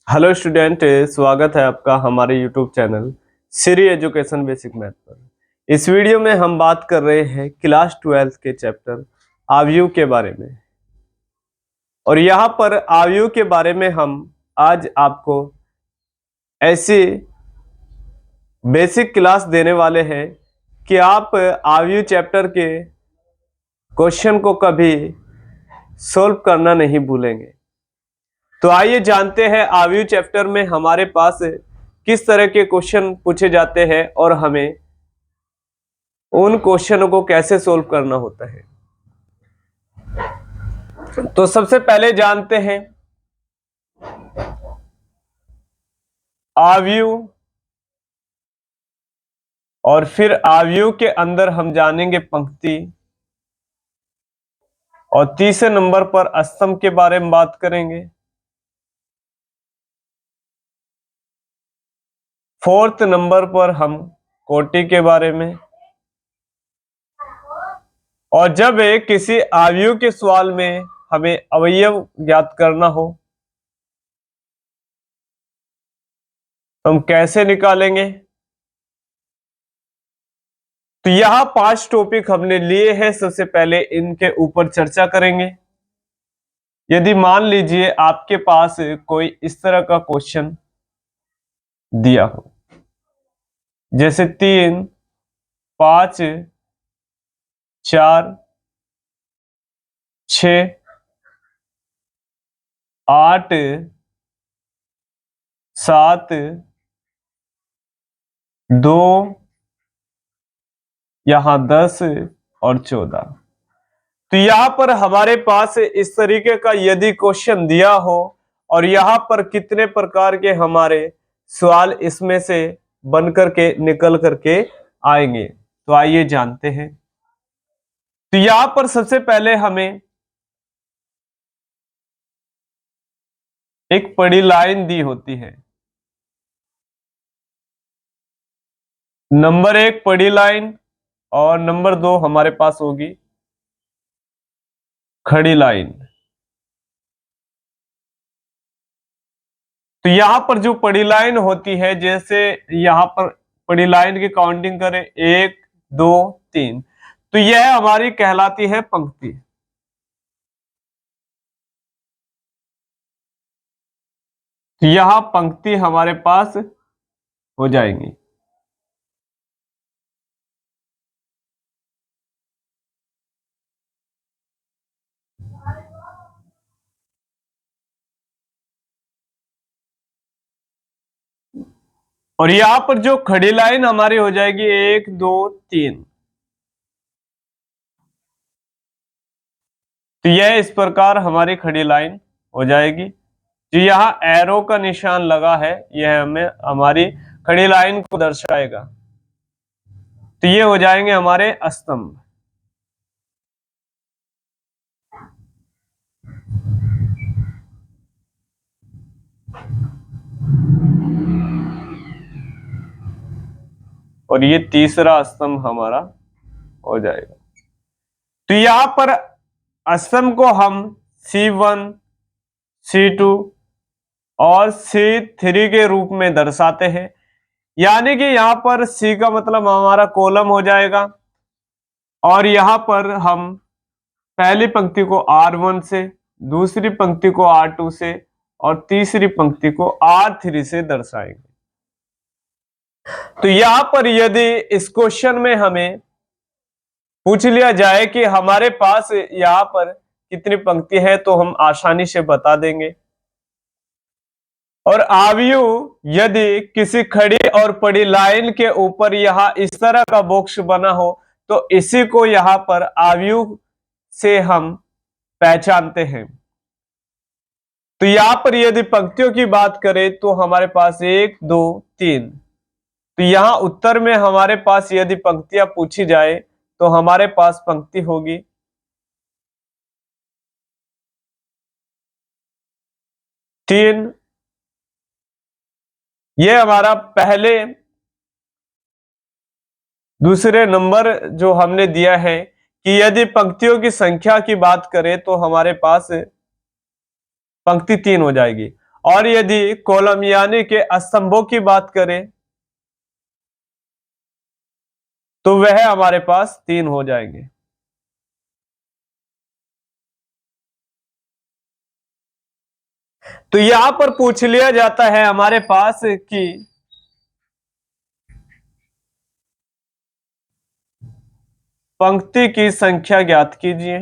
Hello student, स्वागत है आपका हमारे YouTube channel Shri education basic math पर। इस वीडियो में हम बात कर रहे हैं क्लास 12 के चैप्टर आव्यूह के बारे में। और यहाँ पर आव्यूह के बारे में हम आज आपको ऐसी बेसिक क्लास देने वाले हैं कि आप आव्यूह चैप्टर के क्वेश्चन को कभी सोल्व करना नहीं भूलेंगे। तो आइए जानते हैं आव्यूह चैप्टर में हमारे पास किस तरह के क्वेश्चन पूछे जाते हैं और हमें उन क्वेश्चनों को कैसे सोल्व करना होता है। तो सबसे पहले जानते हैं आव्यूह, और फिर आव्यूह के अंदर हम जानेंगे पंक्ति, और तीसरे नंबर पर स्तंभ के बारे में बात करेंगे। फोर्थ नंबर पर हम कोटि के बारे में। और जब किसी आव्यूह के सवाल में हमें अवयव ज्ञात करना हो तो हम कैसे निकालेंगे। तो यहां 5 टॉपिक हमने लिए हैं। सबसे पहले इनके ऊपर चर्चा करेंगे। यदि मान लीजिए आपके पास कोई इस तरह का क्वेश्चन दिया हो, जैसे 3, 5, 4, 6, 8, 7, 2, यहां 10 और 14। तो यहां पर हमारे पास इस तरीके का यदि क्वेश्चन दिया हो और यहां पर कितने प्रकार के हमारे सवाल इसमें से बन करके निकल करके आएंगे, तो आइए जानते हैं। तो यहां पर सबसे पहले हमें एक बड़ी लाइन दी होती है। नंबर 1 बड़ी लाइन और नंबर 2 हमारे पास होगी खड़ी लाइन। तो यहां पर जो बड़ी लाइन होती है, जैसे यहां पर बड़ी लाइन की काउंटिंग करें 1, 2, 3, तो यह हमारी कहलाती है पंक्ति। तो यहां पंक्ति हमारे पास हो जाएंगी। और यहां पर जो खड़ी लाइन हमारी हो जाएगी 1, 2, 3। तो यह इस प्रकार हमारी खड़ी लाइन हो जाएगी। जो यहाँ एरो का निशान लगा है यह हमें हमारी खड़ी लाइन को दर्शाएगा। तो ये हो जाएंगे हमारे स्तंभ। और ये तीसरा स्तंभ हमारा हो जाएगा। तो यहां पर स्तंभ को हम C1, C2 और C3 के रूप में दर्शाते हैं। यानी कि यहां पर C का मतलब हमारा कॉलम हो जाएगा, और यहां पर हम पहली पंक्ति को R1 से, दूसरी पंक्ति को R2 से और तीसरी पंक्ति को R3 से दर्शाएंगे। तो यहां पर यदि इस क्वेश्चन में हमें पूछ लिया जाए कि हमारे पास यहां पर कितनी पंक्ति है, तो हम आसानी से बता देंगे। और आव्यूह यदि किसी खड़ी और पड़ी लाइन के ऊपर यहां इस तरह का बॉक्स बना हो तो इसी को यहां पर आव्यूह से हम पहचानते हैं। तो यहां पर यदि पंक्तियों की बात करें तो हमारे पास 1, 2, 3। तो यहां उत्तर में हमारे पास यदि पंक्तियां पूछी जाए तो हमारे पास पंक्ति होगी 3। ये हमारा पहले दूसरे नंबर जो हमने दिया है कि यदि पंक्तियों की संख्या की बात करें तो हमारे पास पंक्ति 3 हो जाएगी। और यदि कॉलम यानी के स्तंभों की बात करें तो वह हमारे पास 3 हो जाएंगे। तो यहां पर पूछ लिया जाता है हमारे पास कि पंक्ति की संख्या ज्ञात कीजिए।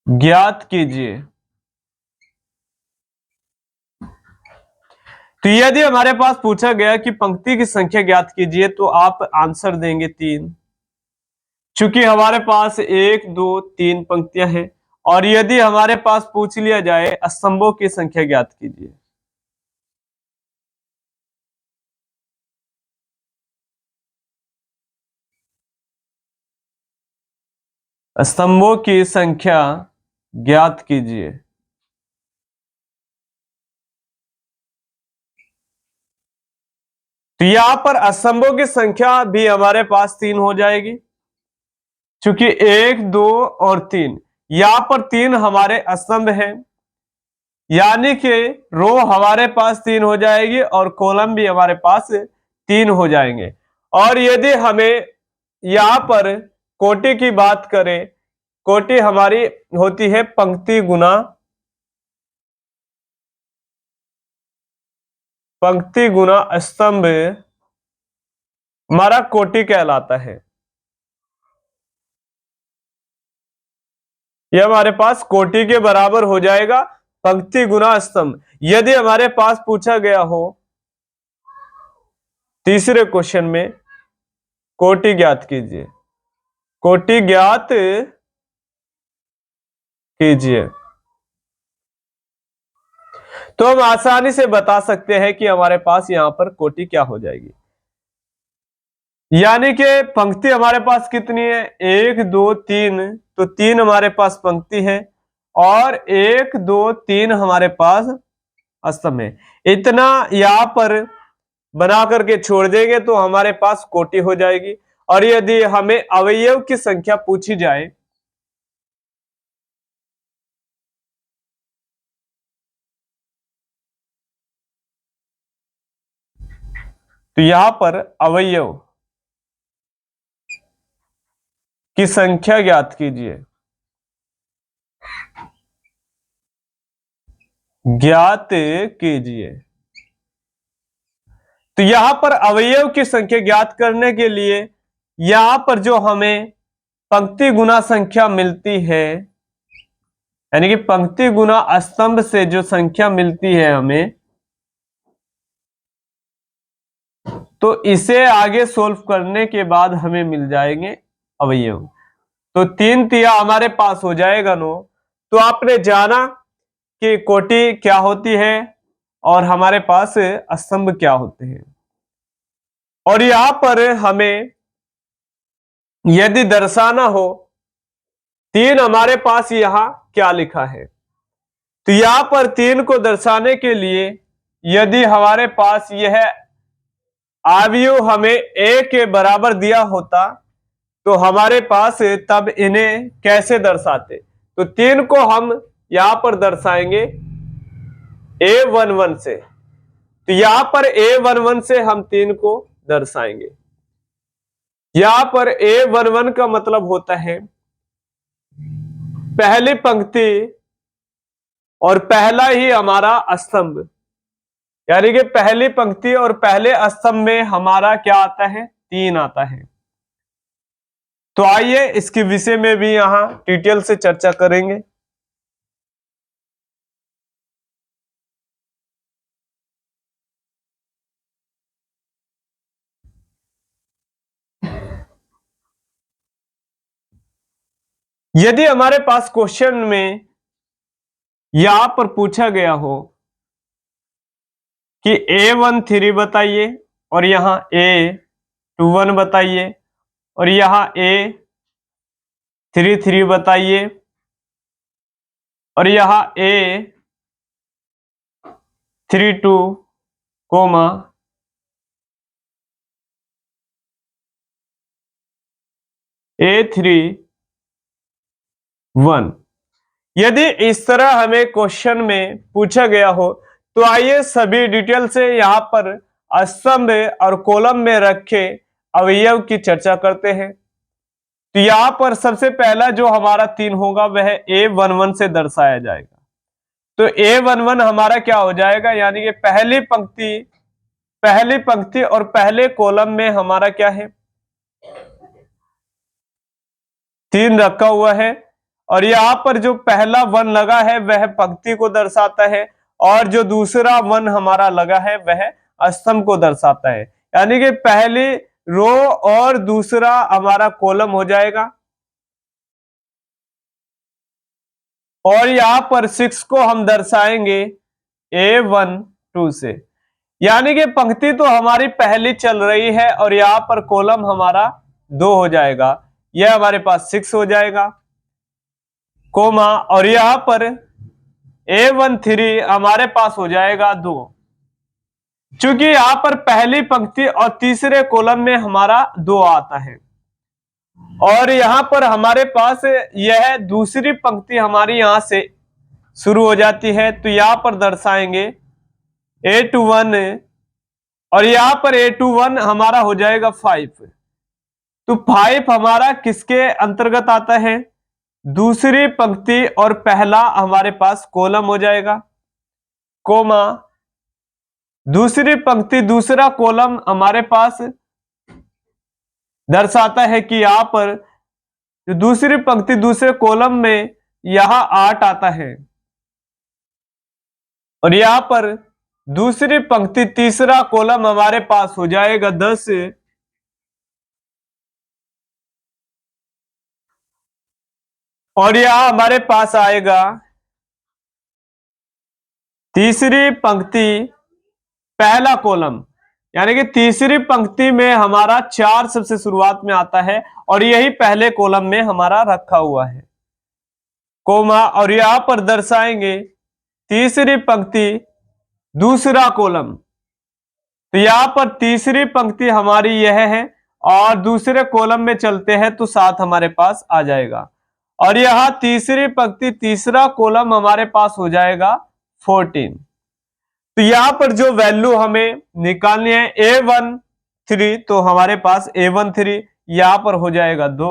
ज्ञात कीजिए। तो यदि हमारे पास पूछा गया कि पंक्ति की संख्या ज्ञात कीजिए तो आप आंसर देंगे 3, चूंकि हमारे पास 1 2 3 पंक्तियां हैं। और यदि हमारे पास पूछ लिया जाए स्तंभों की संख्या ज्ञात कीजिए, स्तंभों की संख्या ज्ञात कीजिए, तो यहां पर स्तंभों की संख्या भी हमारे पास 3 हो जाएगी, क्योंकि 1 2 और 3, यहां पर 3 हमारे स्तंभ हैं, यानी कि रो हमारे पास 3 हो जाएगी और कॉलम भी हमारे पास 3 हो जाएंगे। और यदि हमें यहां पर कोटि की बात करें, कोटि हमारी होती है पंक्ति गुना स्तंभ, हमारा कोटि कहलाता है। यह हमारे पास कोटि के बराबर हो जाएगा, पंक्ति गुना स्तंभ। यदि हमारे पास पूछा गया हो तीसरे क्वेश्चन में कोटि ज्ञात कीजिए, कोटि ज्ञात कीजिए, तो हम आसानी से बता सकते हैं कि हमारे पास यहां पर कोटि क्या हो जाएगी। यानी कि पंक्ति हमारे पास कितनी है, 1 2 3, तो 3 हमारे पास पंक्ति है और 1 2 3 हमारे पास स्तंभ है। इतना यहां पर बना करके छोड़ देंगे तो हमारे पास कोटि हो जाएगी। और यदि हमें अवयव की संख्या पूछी जाए तो यहां पर अवयव की संख्या ज्ञात कीजिए, ज्ञात कीजिए। तो यहां पर अवयव की संख्या ज्ञात करने के लिए यहां पर जो हमें पंक्ति गुना संख्या मिलती है, यानी कि पंक्ति गुना स्तंभ से जो संख्या मिलती है हमें, तो इसे आगे सोल्व करने के बाद हमें मिल जाएंगे अवयव। तो 3 तिया हमारे पास हो जाएगा 9। तो आपने जाना कि कोटि क्या होती है और हमारे पास स्तंभ क्या होते हैं। और यहां पर हमें यदि दर्शाना हो 3 हमारे पास यहां क्या लिखा है, तो यहां पर 3 को दर्शाने के लिए यदि हमारे पास यह अवयव हमें a के बराबर दिया होता तो हमारे पास तब इन्हें कैसे दर्शाते, तो 3 को हम यहां पर दर्शाएंगे a11 से। तो यहां पर a11 से हम 3 को दर्शाएंगे। यहां पर a11 का मतलब होता है पहली पंक्ति और पहला ही हमारा स्तंभ, यानी कि पहली पंक्ति और पहले स्तंभ में हमारा क्या आता है, 3 आता है। तो आइए इसके विषय में भी यहां डिटेल से चर्चा करेंगे। यदि हमारे पास क्वेश्चन में यहां पर पूछा गया हो कि A13 बताइए और यहां A21 बताइए और यहां A33 बताइए और यहां A32 कोमा A3 1। यदि इस तरह हमें क्वेश्चन में पूछा गया हो तो आइए सभी डिटेल से यहाँ पर स्तंभ और कॉलम में रखे अवयव की चर्चा करते हैं। तो यहाँ पर सबसे पहला जो हमारा 3 होगा वह A11 से दर्शाया जाएगा। तो A11 हमारा क्या हो जाएगा, यानी कि पहली पंक्ति और पहले कॉलम में हमारा क्या है, 3 रखा हुआ है। और यहाँ पर जो पहला 1 लगा है वह पंक्ति को दर्शाता है और जो दूसरा 1 हमारा लगा है वह स्तंभ को दर्शाता है, यानी कि पहली रो और दूसरा हमारा कॉलम हो जाएगा। और यहाँ पर 6 को हम दर्शाएंगे A12 से, यानी कि पंक्ति तो हमारी पहली चल रही है और यहाँ पर कॉलम हमारा 2 हो जाएगा, यह हमारे पास 6 हो जाएगा, कोमा, और यहाँ पर A13 हमारे पास हो जाएगा 2। चूंकि यहाँ पर पहली पंक्ति और तीसरे कॉलम में हमारा 2 आता है और यहाँ पर हमारे पास यह दूसरी पंक्ति हमारी यहां से शुरू हो जाती है, तो यहाँ पर दर्शाएंगे A21 और यहाँ पर A21 हमारा हो जाएगा 5। तो 5 हमारा किसके अंतर्गत आता है, दूसरी पंक्ति और पहला हमारे पास कॉलम हो जाएगा, कोमा, दूसरी पंक्ति दूसरा कॉलम हमारे पास दर्शाता है कि यहां पर जो दूसरी पंक्ति दूसरे कॉलम में यहां 8 आता है और यहां पर दूसरी पंक्ति तीसरा कॉलम हमारे पास हो जाएगा 10 और यहां हमारे पास आएगा तीसरी पंक्ति पहला कॉलम, यानी कि तीसरी पंक्ति में हमारा 4 सबसे शुरुआत में आता है और यही पहले कॉलम में हमारा रखा हुआ है, कोमा, और यहां पर दर्शाएंगे तीसरी पंक्ति दूसरा कॉलम। तो यहां पर तीसरी पंक्ति हमारी यह है और दूसरे कॉलम में चलते हैं तो 7 हमारे पास आ जाएगा और यहां तीसरी पंक्ति तीसरा कॉलम हमारे पास हो जाएगा 14। तो यहां पर जो वैल्यू हमें निकालनी है A13, तो हमारे पास A13 यहां पर हो जाएगा 2,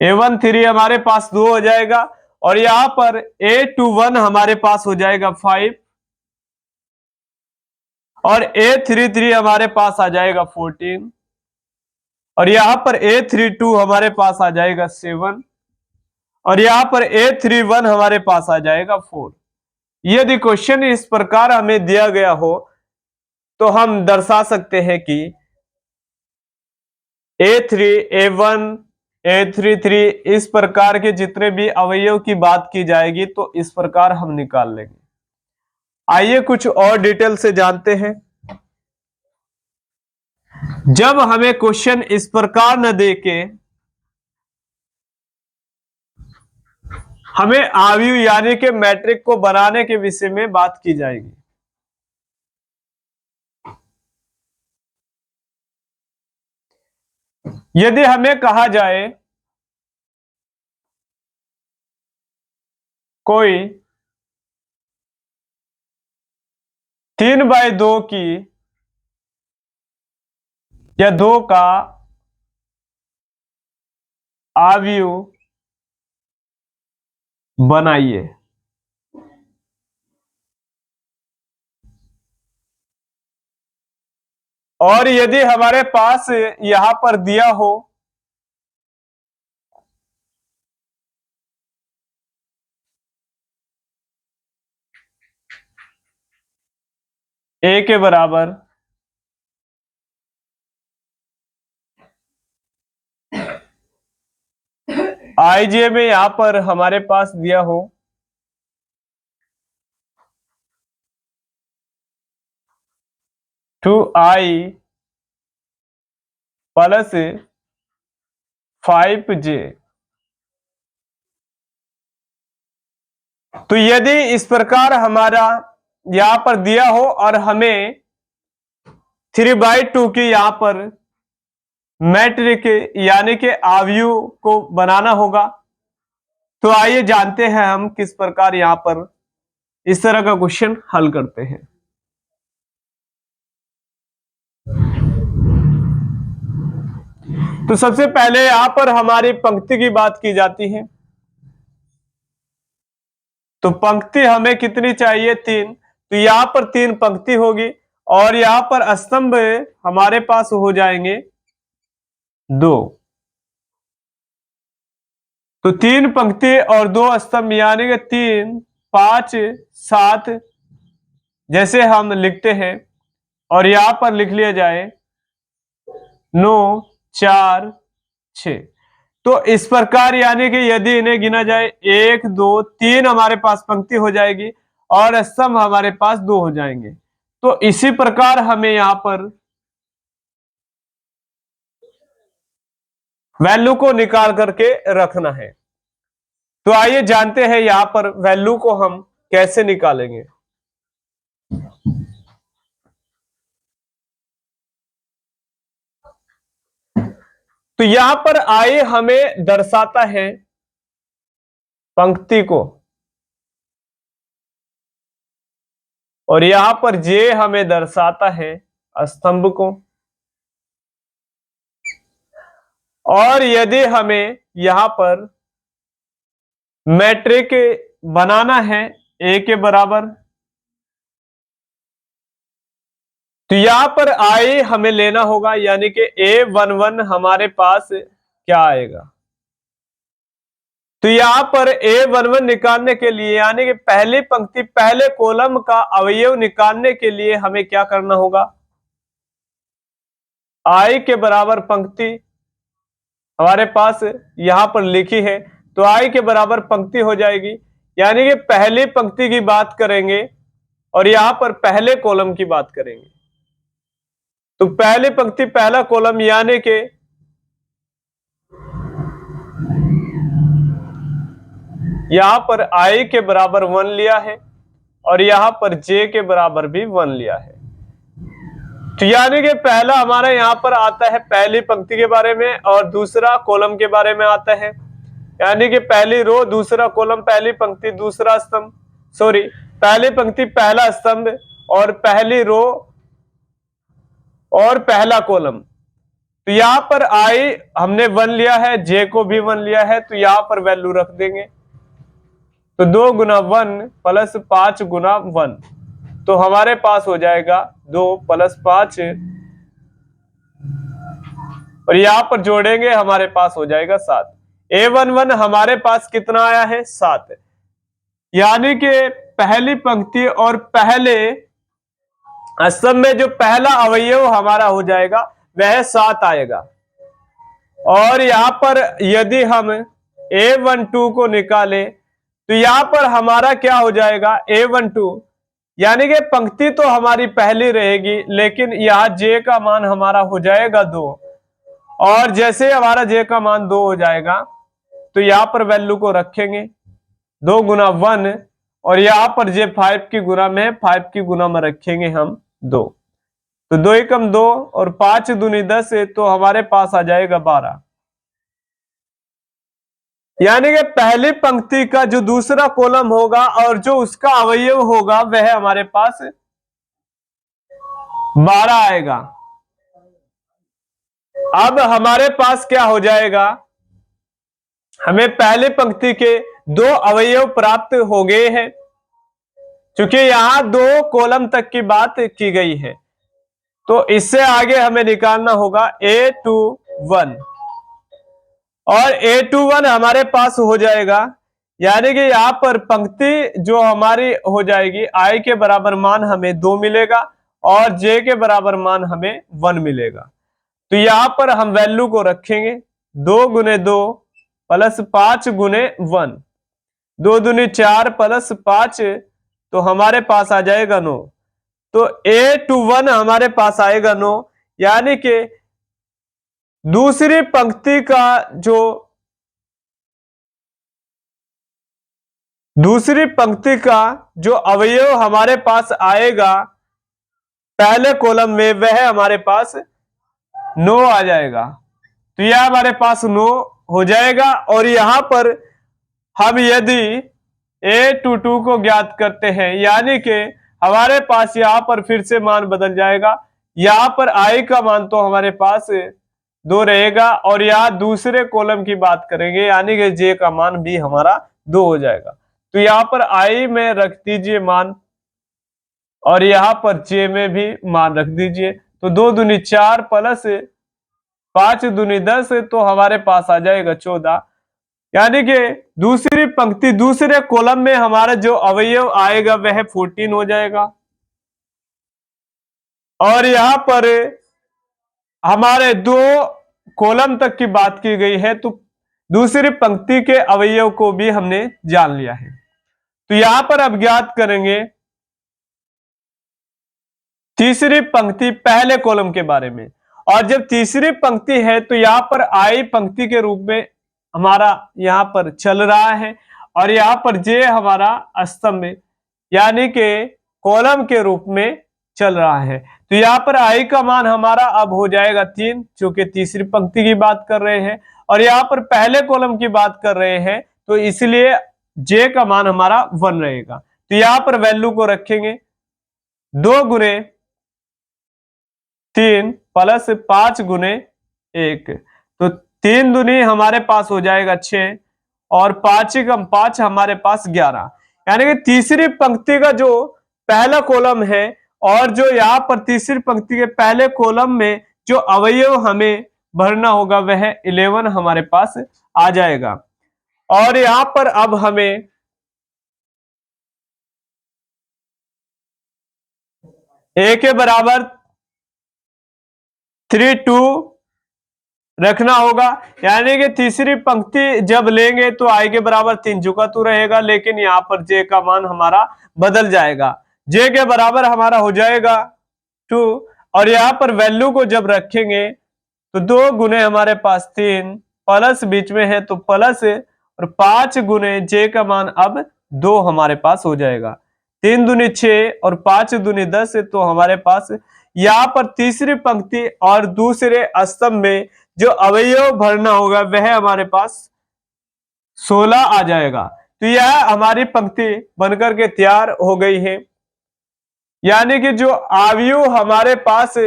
A13 हमारे पास 2 हो जाएगा और यहां पर A21 हमारे पास हो जाएगा 5 और A33 हमारे पास आ जाएगा 14 और यहां पर A32 हमारे पास आ जाएगा 7 और यहां पर A31 हमारे पास आ जाएगा 4। यदि क्वेश्चन इस प्रकार हमें दिया गया हो तो हम दर्शा सकते हैं कि A3, A1, A33 इस प्रकार के जितने भी अवयव की बात की जाएगी तो इस प्रकार हम निकाल लेंगे। आइए कुछ और डिटेल से जानते हैं। जब हमें क्वेश्चन इस प्रकार न देके हमें अवयव यानी कि मैट्रिक को बनाने के विषय में बात की जाएगी। यदि हमें कहा जाए कोई 3/2 की या 2 का अवयव बनाइए, और यदि हमारे पास यहां पर दिया हो A के बराबर IJ में यहां पर हमारे पास दिया हो 2I प्लस 5J, तो यदि इस प्रकार हमारा यहां पर दिया हो और हमें 3/2 की यहां पर मैट्रिक यानी कि अवयव को बनाना होगा। तो आइए जानते हैं हम किस प्रकार यहां पर इस तरह का क्वेश्चन हल करते हैं। तो सबसे पहले यहां पर हमारी पंक्ति की बात की जाती है। तो पंक्ति हमें कितनी चाहिए? 3। तो यहां पर 3 पंक्ति होगी और यहां पर स्तंभ हमारे पास हो जाएंगे 2। तो 3 पंक्ति और 2 स्तंभ यानी कि 3, 5, 7 जैसे हम लिखते हैं और यहां पर लिख लिया जाए 9, 4, 6। तो इस प्रकार यानी कि यदि इन्हें गिना जाए 1, 2, 3 हमारे पास पंक्ति हो जाएगी और स्तंभ हमारे पास 2 हो जाएंगे। तो इसी प्रकार हमें यहां पर वैल्यू को निकाल करके रखना है। तो आइए जानते हैं यहां पर वैल्यू को हम कैसे निकालेंगे। तो यहां पर आई हमें दर्शाता है पंक्ति को और यहां पर जे हमें दर्शाता है स्तंभ को। और यदि हमें यहां पर मैट्रिक बनाना है ए के बराबर, तो यहां पर आई हमें लेना होगा यानी कि A11 हमारे पास क्या आएगा। तो यहां पर A11 निकालने के लिए यानी कि पहली पंक्ति पहले कॉलम का अवयव निकालने के लिए हमें क्या करना होगा? आई के बराबर पंक्ति हमारे पास यहां पर लिखी है, तो आई के बराबर पंक्ति हो जाएगी यानी कि पहली पंक्ति की बात करेंगे और यहां पर पहले कॉलम की बात करेंगे। तो पहली पंक्ति पहला कॉलम यानी कि यहां पर आई के बराबर 1 लिया है और यहां पर जे के बराबर भी 1 लिया है। तो यानी कि पहला हमारा यहां पर आता है पहली पंक्ति के बारे में और दूसरा कॉलम के बारे में आता है यानी कि पहली रो, दूसरा कॉलम, पहली पंक्ति दूसरा स्तंभ, सॉरी पहली पंक्ति पहला स्तंभ और पहली रो और पहला कॉलम। तो यहां पर आई हमने 1 लिया है, जे को भी 1 लिया है, तो यहां पर वैल्यू रख देंगे। तो 2 गुना 1 प्लस 5 गुना 1, तो हमारे पास हो जाएगा 2 प्लस 5 और यहां पर जोड़ेंगे हमारे पास हो जाएगा 7। A11 हमारे पास कितना आया है? 7। यानी कि पहली पंक्ति और पहले स्तंभ में जो पहला अवयव हमारा हो जाएगा वह 7 आएगा। और यहां पर यदि हम A12 को निकाले तो यहां पर हमारा क्या हो जाएगा? A12 यानी कि पंक्ति तो हमारी पहली रहेगी लेकिन यहां जे का मान हमारा हो जाएगा 2 और जैसे हमारा जे का मान 2 हो जाएगा तो यहां पर वैल्यू को रखेंगे 2 गुना 1 और यहां पर जे 5 की गुना में 5 की गुना में रखेंगे हम 2। तो 2 एकम 2 और 5 दूनी 10 तो हमारे पास आ जाएगा 12। यानी कि पहली पंक्ति का जो दूसरा कॉलम होगा और जो उसका अवयव होगा वह हमारे पास 12 आएगा। अब हमारे पास क्या हो जाएगा? हमें पहली पंक्ति के 2 अवयव प्राप्त हो गए हैं क्योंकि यहां 2 कॉलम तक की बात की गई है। तो इससे आगे हमें निकालना होगा A21 और A21 हमारे पास हो जाएगा यानी कि यहां पर पंक्ति जो हमारी हो जाएगी आई के बराबर मान हमें 2 मिलेगा और जे के बराबर मान हमें 1 मिलेगा। तो यहां पर हम वैल्यू को रखेंगे 2 गुने 2 प्लस 5 गुने 1, 2 दूनी 4 प्लस 5 तो हमारे पास आ जाएगा 9। तो A21 हमारे पास आएगा 9 यानी कि दूसरी पंक्ति का जो अवयव हमारे पास आएगा पहले कॉलम में वह हमारे पास 9 आ जाएगा। तो यह हमारे पास 9 हो जाएगा। और यहां पर हम यदि A22 को ज्ञात करते हैं, यानी कि हमारे पास यहां पर फिर से मान बदल जाएगा। यहां पर I का मान तो हमारे पास 2 रहेगा, और यहां दूसरे कॉलम की बात करेंगे, यानी कि J का मान भी हमारा 2 हो जाएगा। तो यहां पर I में रख दीजिए मान, और यहां पर J में भी मान रख दीजिए। तो 2 दूनी 4 प्लस 5 दूनी 10, तो हमारे पास आ जाएगा 14। यानी कि दूसरी पंक्ति दूसरे कॉलम में हमारा जो अवयव आएगा वह 14 हो जाएगा। और यहां पर हमारे 2 कॉलम तक की बात की गई है, तो दूसरी पंक्ति के अवयव को भी हमने जान लिया है। तो यहां पर अब ज्ञात करेंगे तीसरी पंक्ति पहले कॉलम के बारे में। और जब तीसरी पंक्ति है तो यहां पर I पंक्ति के रूप में हमारा यहां पर चल रहा है, और यहां पर J हमारा स्तंभ यानी कि कॉलम के रूप में चल रहा है। तो यहां पर I का मान हमारा अब हो जाएगा 3, चूंकि तीसरी पंक्ति की बात कर रहे हैं, और यहां पर पहले कॉलम की बात कर रहे हैं, तो इसलिए J का मान हमारा 1 रहेगा। तो यहां पर वैल्यू को रखेंगे 2 गुने 3 प्लस 5 गुने 1, तो 3 दूनी हमारे पास हो जाएगा 6, और 5 कम 5 हमारे पास 11। यानी कि तीसरी पंक्ति का जो पहला कॉलम है, और जो यहाँ पर तीसरी पंक्ति के पहले कॉलम में जो अवयव हमें भरना होगा वह 11 हमारे पास आ जाएगा। और यहाँ पर अब हमें A के बराबर 3 2 रखना होगा, यानी कि तीसरी पंक्ति जब लेंगे तो I के बराबर 3 झुका तो रहेगा, लेकिन यहाँ पर J का मान हमारा बदल जाएगा। J के बराबर हमारा हो जाएगा 2, और यहाँ पर वैल्यू को जब रखेंगे तो 2 गुने हमारे पास 3 प्लस बीच में है तो प्लस, और 5 गुने J का मान अब 2 हमारे पास हो जाएगा। 3 दूनी 6 और 5 दूनी 10, तो हमारे पास यहाँ पर तीसरी पंक्ति और दूसरे स्तंभ में जो अवयव भरना होगा वह हमारे पास 16 आ जाएगा। तो यह हमारी पंक्ति बनकर के तैयार हो गई है। यानी कि जो अवयव हमारे पास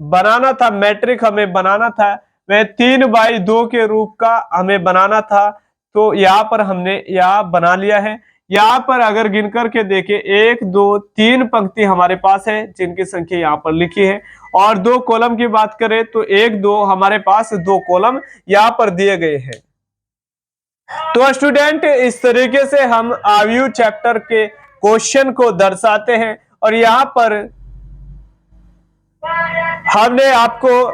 बनाना था, मैट्रिक हमें बनाना था, वह 3/2 के रूप का हमें बनाना था। तो यहाँ पर हमने यहाँ बना लिया है। यहाँ पर अगर गिन करके देखें 1 2 3 पंक्ति हमारे पास है, जिनकी संख्या यहाँ पर लिखी है, और 2 कॉलम की बात करें तो 1 2 हमारे पास 2 कॉलम यहाँ पर दिए गए हैं। तो स्टूडेंट, इस तरीके से हम अवयव चैप्टर के क्वेश्चन को दर्शाते हैं, और यहाँ पर हमने आपको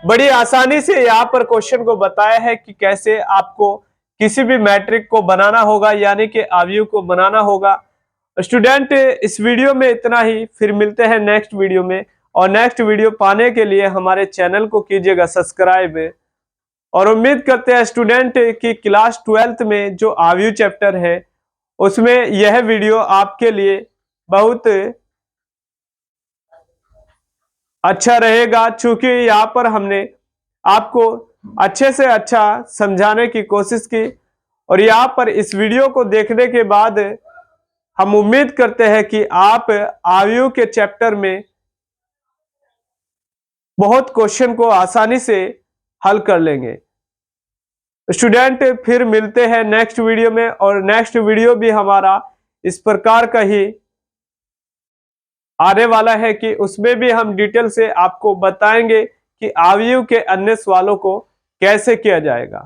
बड़ी आसानी से यहाँ पर क्वेश्चन को बताया है कि कैसे आपको किसी भी मैट्रिक को बनाना होगा, यानी कि अवयव को बनाना होगा। स्टूडेंट, इस वीडियो में इतना ही, फिर मिलते हैं नेक्स्ट वीडियो में। और नेक्स्ट वीडियो पाने के लिए हमारे चैनल को कीजिएगा सब्सक्राइब, और उम्मीद करते हैं स्टूडेंट कि क्लास 12th में जो अवयव चैप्टर है उसमें यह वीडियो आपके लिए बहुत अच्छा रहेगा, चूंकि यहाँ पर हमने आपको अच्छे से अच्छा समझाने की कोशिश की। और यहाँ पर इस वीडियो को देखने के बाद हम उम्मीद करते हैं कि आप अवयव के चैप्टर में बहुत क्वेश्चन को आसानी से हल कर लेंगे। स्टूडेंट, फिर मिलते हैं नेक्स्ट वीडियो में, और नेक्स्ट वीडियो भी हमारा इस प्रकार का ही आने वाला है कि उसमें भी हम डिटेल से आपको बताएंगे कि अवयव के अन्य सवालों को कैसे किया जाएगा।